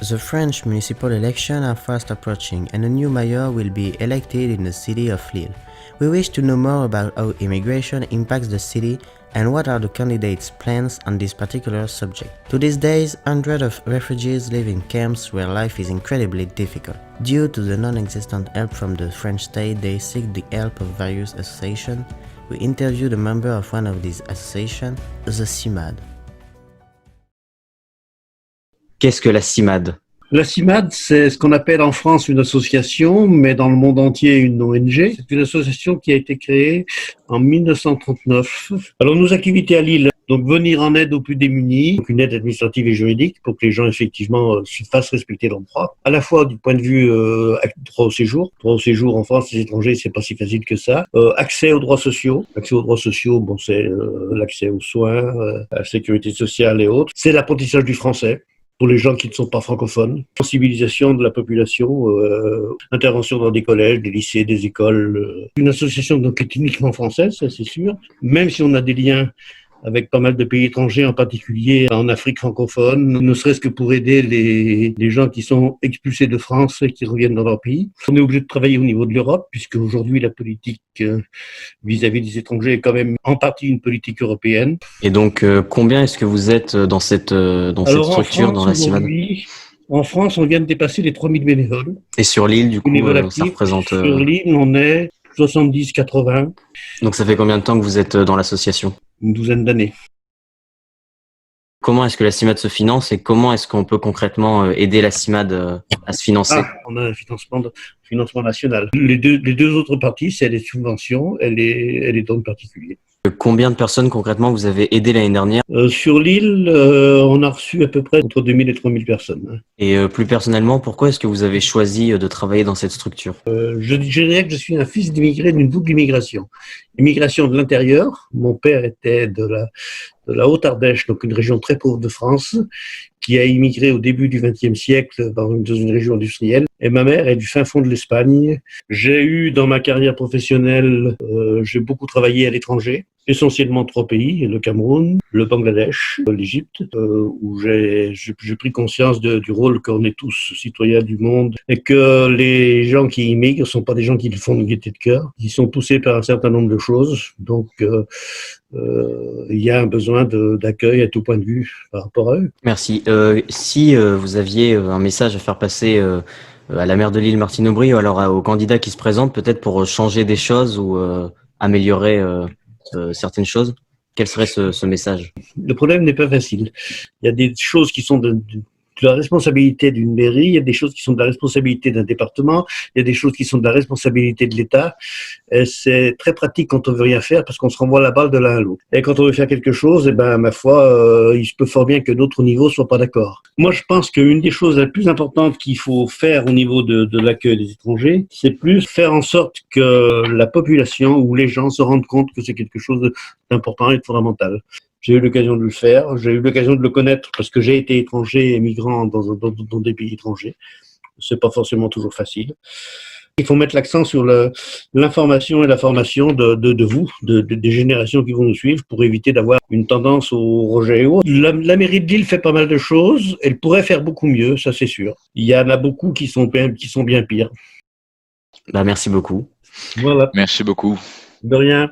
The French municipal elections are fast approaching and a new mayor will be elected in the city of Lille. We wish to know more about how immigration impacts the city and what are the candidates' plans on this particular subject. To these days, hundreds of refugees live in camps where life is incredibly difficult. Due to the non-existent help from the French state, they seek the help of various associations. We interviewed a member of one of these associations, the CIMAD. Qu'est-ce que la CIMAD? La CIMAD, c'est ce qu'on appelle en France une association, mais dans le monde entier une ONG. C'est une association qui a été créée en 1939. Alors nos activités à Lille, donc venir en aide aux plus démunis, donc une aide administrative et juridique pour que les gens effectivement se fassent respecter leurs droits, à la fois du point de vue droit au séjour. Droit au séjour en France, les étrangers, c'est pas si facile que ça. Accès aux droits sociaux. Accès aux droits sociaux, bon, c'est l'accès aux soins, à la sécurité sociale et autres. C'est l'apprentissage du français pour les gens qui ne sont pas francophones, sensibilisation de la population, intervention dans des collèges, des lycées, des écoles. Une association donc qui est uniquement française, ça c'est sûr, même si on a des liens avec pas mal de pays étrangers, en particulier en Afrique francophone, ne serait-ce que pour aider les gens qui sont expulsés de France et qui reviennent dans leur pays. On est obligé de travailler au niveau de l'Europe, puisque aujourd'hui la politique vis-à-vis des étrangers est quand même en partie une politique européenne. Et donc, combien est-ce que vous êtes dans cette structure, dans la CIMAD? En France, on vient de dépasser les 3000 bénévoles. Et sur l'île, du coup, ça représente... Sur l'île, on est 70-80. Donc ça fait combien de temps que vous êtes dans l'association? Une douzaine d'années. Comment est-ce que la CIMAD se finance et comment est-ce qu'on peut concrètement aider la CIMAD à se financer? On a un financement national. Les deux autres parties, c'est les subventions et les dons particuliers. Combien de personnes concrètement vous avez aidé l'année dernière? Sur l'île, on a reçu à peu près entre 2000 et 3000 personnes. Et plus personnellement, pourquoi est-ce que vous avez choisi de travailler dans cette structure? Je dirais que je suis un fils d'immigré d'une double immigration. Immigration de l'intérieur. Mon père était de la Haute-Ardèche, donc une région très pauvre de France, qui a immigré au début du XXe siècle dans une région industrielle. Et ma mère est du fin fond de l'Espagne. J'ai eu dans ma carrière professionnelle, j'ai beaucoup travaillé à l'étranger, essentiellement 3 pays, le Cameroun, le Bangladesh, l'Égypte, où j'ai pris conscience du rôle qu'on est tous citoyens du monde et que les gens qui immigrent ne sont pas des gens qui le font de gaieté de cœur, ils sont poussés par un certain nombre de choses. Donc, il y a un besoin d'accueil à tout point de vue par rapport à eux. Merci. Si vous aviez un message à faire passer à la maire de Lille, Martine Aubry, ou alors aux candidats qui se présentent, peut-être pour changer des choses ou améliorer certaines choses, quel serait ce message? Le problème n'est pas facile. Il y a des choses qui sont de la responsabilité d'une mairie, il y a des choses qui sont de la responsabilité d'un département, il y a des choses qui sont de la responsabilité de l'État. Et c'est très pratique quand on veut rien faire parce qu'on se renvoie la balle de l'un à l'autre. Et quand on veut faire quelque chose, eh ben, ma foi, il se peut fort bien que d'autres niveaux soient pas d'accord. Moi, je pense qu'une des choses les plus importantes qu'il faut faire au niveau de l'accueil des étrangers, c'est plus faire en sorte que la population ou les gens se rendent compte que c'est quelque chose d'important et de fondamental. J'ai eu l'occasion de le faire, j'ai eu l'occasion de le connaître parce que j'ai été étranger et migrant dans des pays étrangers. C'est pas forcément toujours facile. Il faut mettre l'accent sur l'information et la formation des générations qui vont nous suivre pour éviter d'avoir une tendance au rejet et autres. La mairie de Lille fait pas mal de choses. Elle pourrait faire beaucoup mieux, ça c'est sûr. Il y en a beaucoup qui sont bien pires. Merci beaucoup. Voilà. Merci beaucoup. De rien.